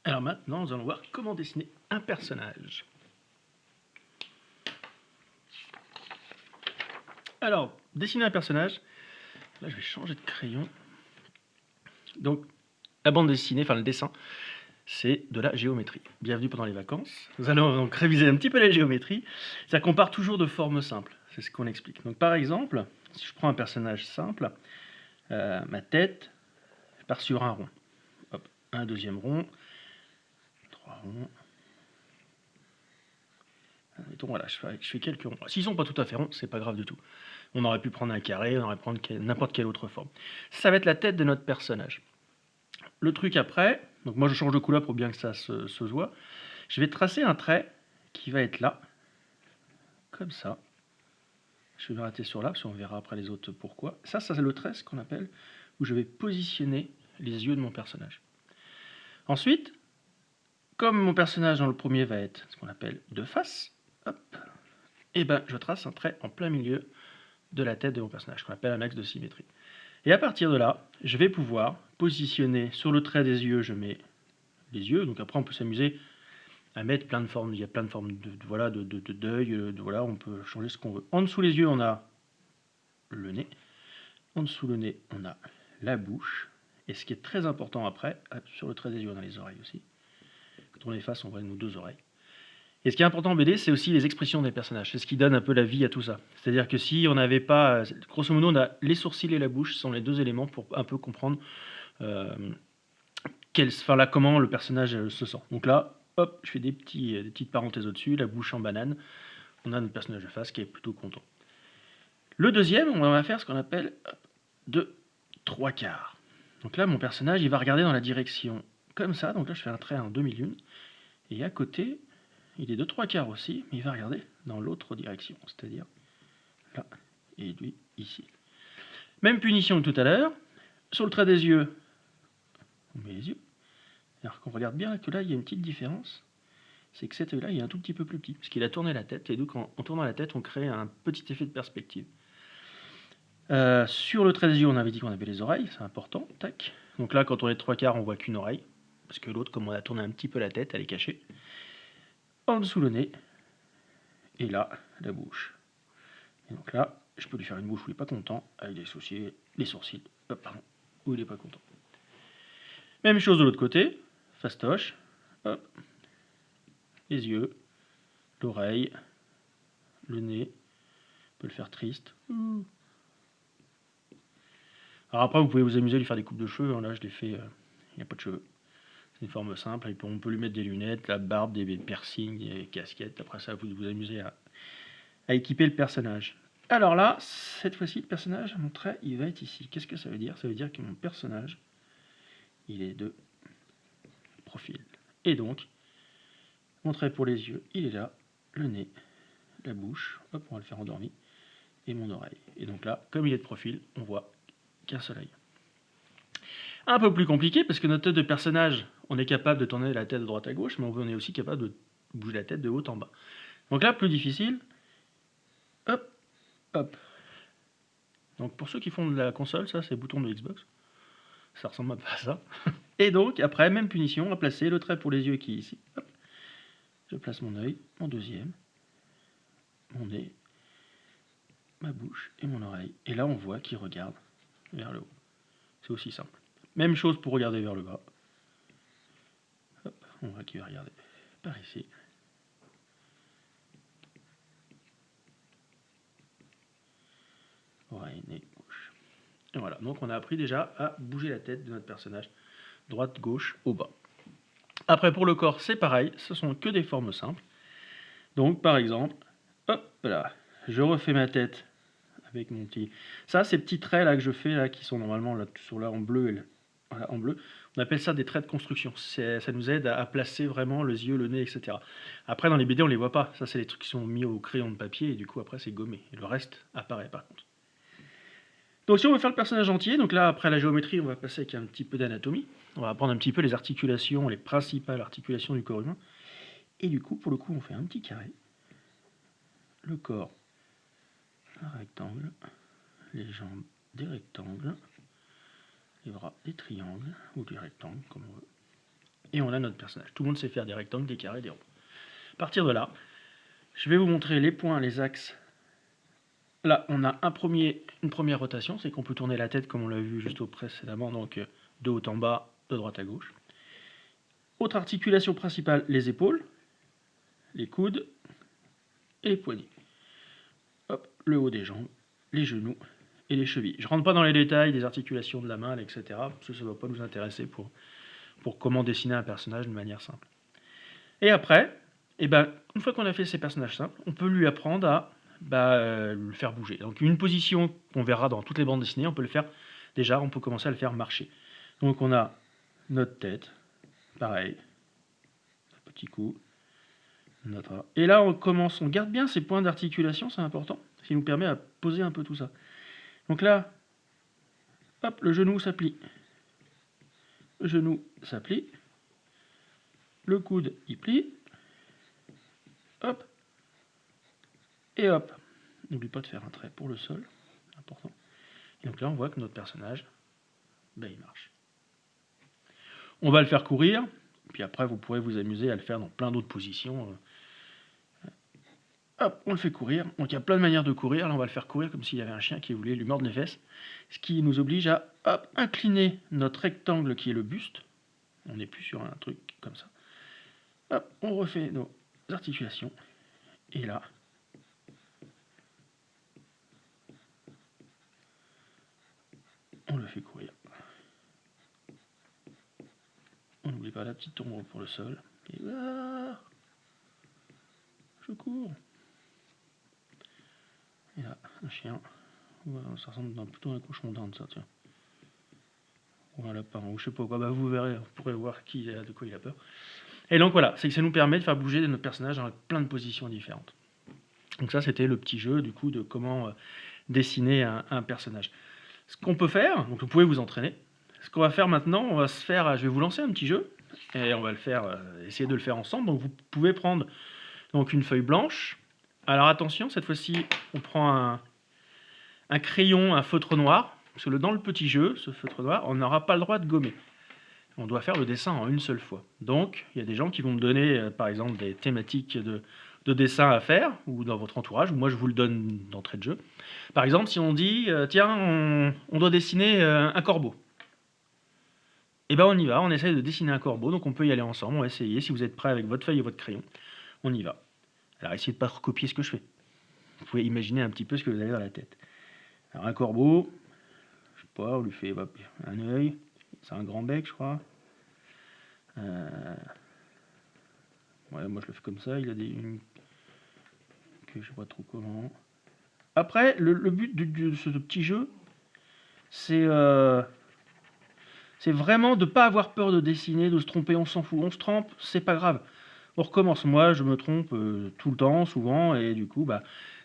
Alors maintenant, nous allons voir comment dessiner un personnage. Alors, dessiner un personnage, là je vais changer de crayon. Donc, la bande dessinée, enfin le dessin, c'est de la géométrie. Bienvenue pendant les vacances. Nous allons donc réviser un petit peu la géométrie. C'est-à-dire qu'on part toujours de formes simples. C'est ce qu'on explique. Donc par exemple, si je prends un personnage simple, ma tête part sur un rond. Hop, un deuxième rond, trois ronds. Mettons, voilà, je fais quelques ronds. S'ils sont pas tout à fait ronds, c'est pas grave du tout. On aurait pu prendre un carré, on aurait pu prendre n'importe quelle autre forme. Ça va être la tête de notre personnage. Le truc après, donc moi je change de couleur pour bien que ça se voit. Je vais tracer un trait qui va être là, comme ça. Je vais m'arrêter sur là, parce qu'on verra après les autres pourquoi. Ça c'est le trait, ce qu'on appelle, où je vais positionner les yeux de mon personnage. Ensuite, comme mon personnage dans le premier va être ce qu'on appelle de face, hop, et ben je trace un trait en plein milieu de la tête de mon personnage, qu'on appelle un axe de symétrie. Et à partir de là, je vais pouvoir positionner sur le trait des yeux, je mets les yeux, donc après on peut s'amuser à mettre plein de formes, il y a plein de formes de d'œil, voilà, on peut changer ce qu'on veut. En dessous les yeux, on a le nez, en dessous le nez, on a la bouche, et ce qui est très important après, sur le trait des yeux, on a les oreilles aussi. Quand on les efface, on voit nos deux oreilles. Et ce qui est important en BD, c'est aussi les expressions des personnages. C'est ce qui donne un peu la vie à tout ça. C'est-à-dire que si on n'avait pas, grosso modo, on a les sourcils et la bouche sont les deux éléments pour un peu comprendre comment le personnage se sent. Donc là, hop, je fais des petites parenthèses au-dessus, la bouche en banane. On a notre personnage de face qui est plutôt content. Le deuxième, on va faire ce qu'on appelle de 3/4. Donc là, mon personnage, il va regarder dans la direction comme ça. Donc là, je fais un trait en demi-lune. Et à côté, il est de 3/4 aussi, mais il va regarder dans l'autre direction, c'est-à-dire là, et lui ici. Même punition que tout à l'heure. Sur le trait des yeux, on met les yeux. Alors qu'on regarde bien que là, il y a une petite différence. C'est que cet œil-là, il est un tout petit peu plus petit, parce qu'il a tourné la tête, et donc en tournant la tête, on crée un petit effet de perspective. Sur le trait des yeux, on avait dit qu'on avait les oreilles, c'est important, tac. Donc là, quand on est de 3/4, on voit qu'une oreille, parce que l'autre, comme on a tourné un petit peu la tête, elle est cachée. En dessous le nez, et là, la bouche. Et donc là, je peux lui faire une bouche où il n'est pas content, avec les sourcils, où il n'est pas content. Même chose de l'autre côté, fastoche, hop, les yeux, l'oreille, le nez, on peut le faire triste. Alors après, vous pouvez vous amuser à lui faire des coupes de cheveux, hein. Là je l'ai fait, il n'y a pas de cheveux. C'est une forme simple, et puis on peut lui mettre des lunettes, la barbe, des piercings, des casquettes, après ça vous vous amusez à équiper le personnage. Alors là, cette fois-ci, le personnage, mon trait, il va être ici. Qu'est-ce que ça veut dire? Ça veut dire que mon personnage, il est de profil. Et donc, mon trait pour les yeux, il est là, le nez, la bouche, hop, on va le faire endormi, et mon oreille. Et donc là, comme il est de profil, on voit qu'un seul œil. Un peu plus compliqué, parce que notre tête de personnage, on est capable de tourner la tête de droite à gauche, mais on est aussi capable de bouger la tête de haut en bas. Donc là, plus difficile, hop, hop. Donc pour ceux qui font de la console, ça c'est le bouton de Xbox. Ça ressemble un peu à ça. Et donc, après, même punition, à placer le trait pour les yeux qui est ici. Hop. Je place mon œil, mon deuxième, mon nez, ma bouche et mon oreille. Et là, on voit qu'il regarde vers le haut. C'est aussi simple. Même chose pour regarder vers le bas. Hop, on voit qu'il va regarder par ici. Oreille, nez, bouche. Et voilà, donc on a appris déjà à bouger la tête de notre personnage. Droite, gauche, au bas. Après, pour le corps, c'est pareil. Ce sont que des formes simples. Donc, par exemple, hop là, je refais ma tête avec mon petit... Ça, ces petits traits là que je fais là, qui sont normalement là, sur là en bleu, et voilà, en bleu, on appelle ça des traits de construction. Ça nous aide à placer vraiment les yeux, le nez, etc. Après, dans les BD, on les voit pas. Ça, c'est les trucs qui sont mis au crayon de papier, et du coup, après, c'est gommé. Et le reste apparaît, par contre. Donc, si on veut faire le personnage entier, donc là, après la géométrie, on va passer avec un petit peu d'anatomie. On va apprendre un petit peu les articulations, les principales articulations du corps humain. Et du coup, pour le coup, on fait un petit carré. Le corps, un rectangle. Les jambes, des rectangles. Les bras, des triangles, ou des rectangles, comme on veut. et on a notre personnage. Tout le monde sait faire des rectangles, des carrés, des ronds. À partir de là, je vais vous montrer les points, les axes. Là, on a une première rotation, c'est qu'on peut tourner la tête comme on l'a vu juste précédemment, donc de haut en bas, de droite à gauche. Autre articulation principale, les épaules, les coudes et les poignets. Hop, le haut des jambes, les genoux et les chevilles. Je ne rentre pas dans les détails des articulations de la main, etc. Parce que ça ne va pas nous intéresser pour comment dessiner un personnage de manière simple. Et après, une fois qu'on a fait ces personnages simples, on peut lui apprendre à le faire bouger. Donc une position qu'on verra dans toutes les bandes dessinées, on peut le faire déjà, on peut commencer à le faire marcher. Donc on a notre tête, pareil, petit coup, notre... Et là on commence, on garde bien ces points d'articulation, c'est important, ce qui nous permet à poser un peu tout ça. Donc là, hop, le genou ça plie, le genou ça plie, le coude il plie, hop, et hop. N'oublie pas de faire un trait pour le sol, important. Et donc là, on voit que notre personnage, il marche. On va le faire courir, puis après, vous pourrez vous amuser à le faire dans plein d'autres positions. Hop, on le fait courir. Donc il y a plein de manières de courir. Là, on va le faire courir comme s'il y avait un chien qui voulait lui mordre les fesses. Ce qui nous oblige à incliner notre rectangle qui est le buste. On n'est plus sur un truc comme ça. Hop, on refait nos articulations. Et là, on le fait courir. On n'oublie pas la petite ombre pour le sol. Et je cours. Et là, un chien. Ça ressemble plutôt à un cochon d'Inde, ça, tiens. Ou un lapin, ou je sais pas quoi. Vous verrez, vous pourrez voir de quoi il a peur. Et donc voilà, c'est que ça nous permet de faire bouger notre personnage dans plein de positions différentes. Donc ça, c'était le petit jeu, du coup, de comment dessiner un personnage. Ce qu'on peut faire, donc vous pouvez vous entraîner. Ce qu'on va faire maintenant, je vais vous lancer un petit jeu, et on va le faire, essayer de le faire ensemble. Donc vous pouvez prendre donc une feuille blanche. Alors attention, cette fois-ci, on prend un crayon, un feutre noir, parce que dans le petit jeu, ce feutre noir, on n'aura pas le droit de gommer. On doit faire le dessin en une seule fois. Donc, il y a des gens qui vont me donner, par exemple, des thématiques de dessin à faire, ou dans votre entourage, ou moi je vous le donne d'entrée de jeu. Par exemple, si on dit, tiens, on doit dessiner un corbeau. Et on y va, on essaye de dessiner un corbeau, donc on peut y aller ensemble, on va essayer, si vous êtes prêts avec votre feuille et votre crayon, on y va. Alors essayez de ne pas recopier ce que je fais. Vous pouvez imaginer un petit peu ce que vous avez dans la tête. Alors un corbeau, je sais pas, on lui fait un œil, c'est un grand bec je crois. Ouais, moi je le fais comme ça, il a que je sais pas trop comment. Après, le but de ce petit jeu, c'est vraiment de ne pas avoir peur de dessiner, de se tromper, on s'en fout. On se trompe, c'est pas grave. On recommence. Moi, je me trompe tout le temps, souvent, et du coup,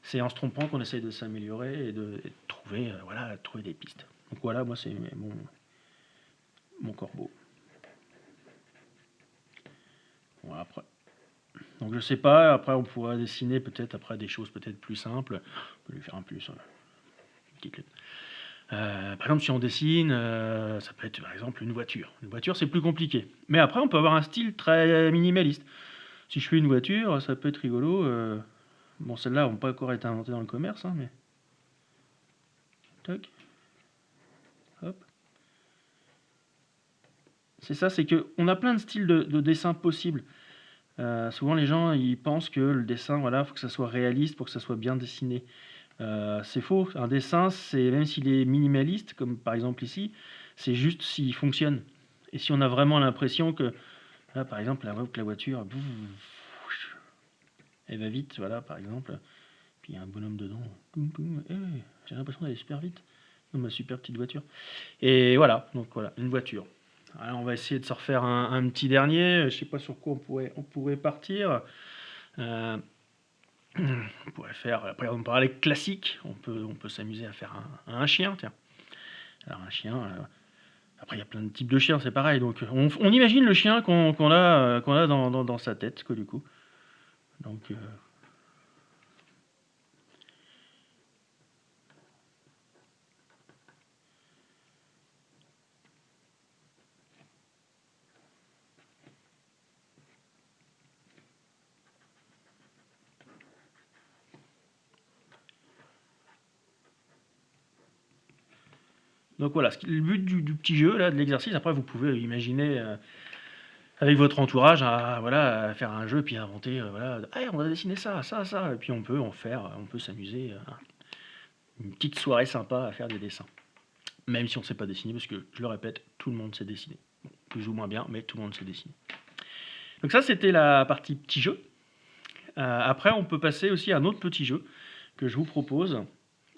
c'est en se trompant qu'on essaye de s'améliorer et de trouver, trouver des pistes. Donc voilà, moi, c'est mon corbeau. Bon, après. Donc je sais pas, après on pourra dessiner peut-être après des choses peut-être plus simples. On peut lui faire un plus. Par exemple, si on dessine, ça peut être par exemple une voiture. Une voiture, c'est plus compliqué. Mais après, on peut avoir un style très minimaliste. Si je fais une voiture, ça peut être rigolo. Bon, celle-là n'a pas encore été inventée dans le commerce, hein, mais... Toc. Hop. C'est ça, c'est qu'on a plein de styles de dessin possibles. Souvent, les gens, ils pensent que le dessin, voilà, faut que ça soit réaliste pour que ça soit bien dessiné. C'est faux. Un dessin, c'est même s'il est minimaliste, comme par exemple ici, c'est juste s'il fonctionne. Et si on a vraiment l'impression que, là, par exemple, la voiture, elle va vite, voilà, par exemple, puis il y a un bonhomme dedans, j'ai l'impression d'aller super vite dans ma super petite voiture. Et voilà, donc voilà, une voiture. Alors on va essayer de se refaire un petit dernier. Je sais pas sur quoi on pourrait partir. On pourrait faire, après on parlait classique, on peut s'amuser à faire un chien, tiens. Alors un chien, après il y a plein de types de chiens, c'est pareil. Donc on imagine le chien qu'on a dans sa tête, quoi, du coup. Donc Donc voilà, le but du petit jeu, là, de l'exercice, après vous pouvez imaginer avec votre entourage voilà, à faire un jeu, puis inventer, voilà, «Hey, on va dessiner ça, ça, ça», et puis on peut en faire, on peut s'amuser, une petite soirée sympa à faire des dessins. Même si on ne sait pas dessiner, parce que, je le répète, tout le monde sait dessiner. Bon, plus ou moins bien, mais tout le monde sait dessiner. Donc ça, c'était la partie petit jeu. Après, on peut passer aussi à un autre petit jeu que je vous propose.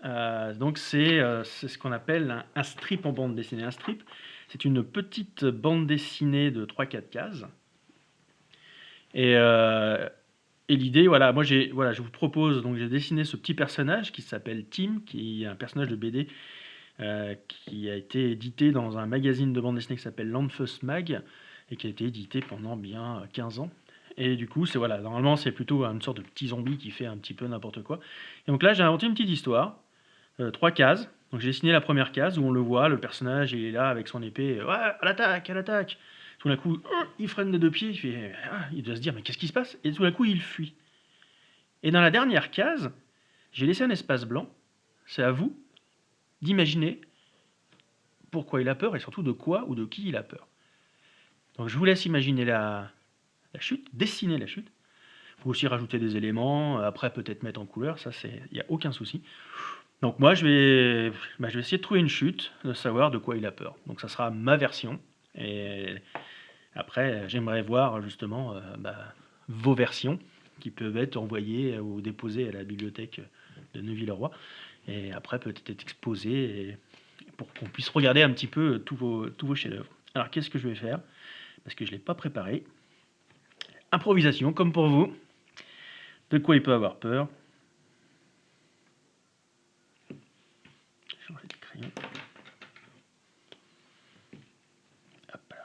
Donc c'est ce qu'on appelle un strip en bande dessinée. Un strip, c'est une petite bande dessinée de 3-4 cases. Et l'idée, voilà, moi je vous propose, donc j'ai dessiné ce petit personnage qui s'appelle Tim, qui est un personnage de BD qui a été édité dans un magazine de bande dessinée qui s'appelle Landfuss Mag et qui a été édité pendant bien 15 ans. Et du coup, voilà, normalement c'est plutôt une sorte de petit zombie qui fait un petit peu n'importe quoi. Et donc là, j'ai inventé une petite histoire, 3 cases. Donc j'ai dessiné la première case où on le voit, le personnage il est là avec son épée, ouais, à l'attaque, à l'attaque. Tout d'un coup, il freine des 2 pieds, il doit se dire mais qu'est-ce qui se passe? Et tout d'un coup, il fuit. Et dans la dernière case, j'ai laissé un espace blanc. C'est à vous d'imaginer pourquoi il a peur et surtout de quoi ou de qui il a peur. Donc je vous laisse imaginer la chute, dessiner la chute. Vous pouvez aussi rajouter des éléments, après peut-être mettre en couleur, ça il n'y a aucun souci. Donc moi je vais essayer de trouver une chute, de savoir de quoi il a peur. Donc ça sera ma version. Et après j'aimerais voir justement vos versions qui peuvent être envoyées ou déposées à la bibliothèque de Neuville-le-Roi. Et après peut-être être exposées pour qu'on puisse regarder un petit peu tous vos chefs-d'œuvre. Alors qu'est-ce que je vais faire? Parce que je ne l'ai pas préparé. Improvisation, comme pour vous. De quoi il peut avoir peur? Changer de crayon. Hop là.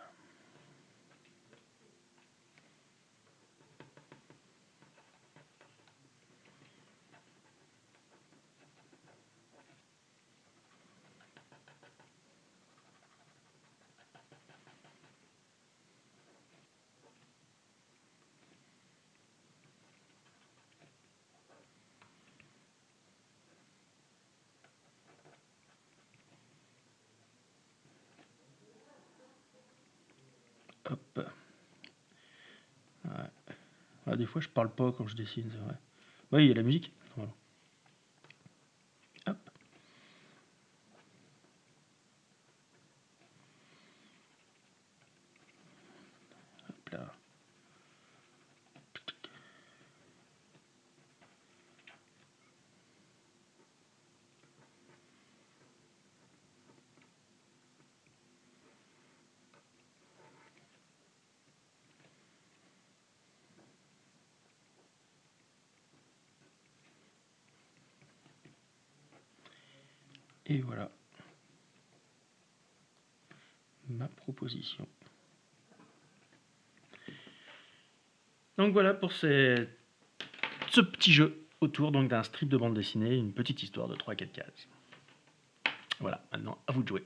Hop. Ouais. Ah, des fois, je parle pas quand je dessine, c'est vrai. Oui, il y a la musique. Voilà. Hop. Hop là. Et voilà ma proposition. Donc voilà pour ce petit jeu autour d'un strip de bande dessinée, une petite histoire de 3-4 cases. Voilà, maintenant à vous de jouer.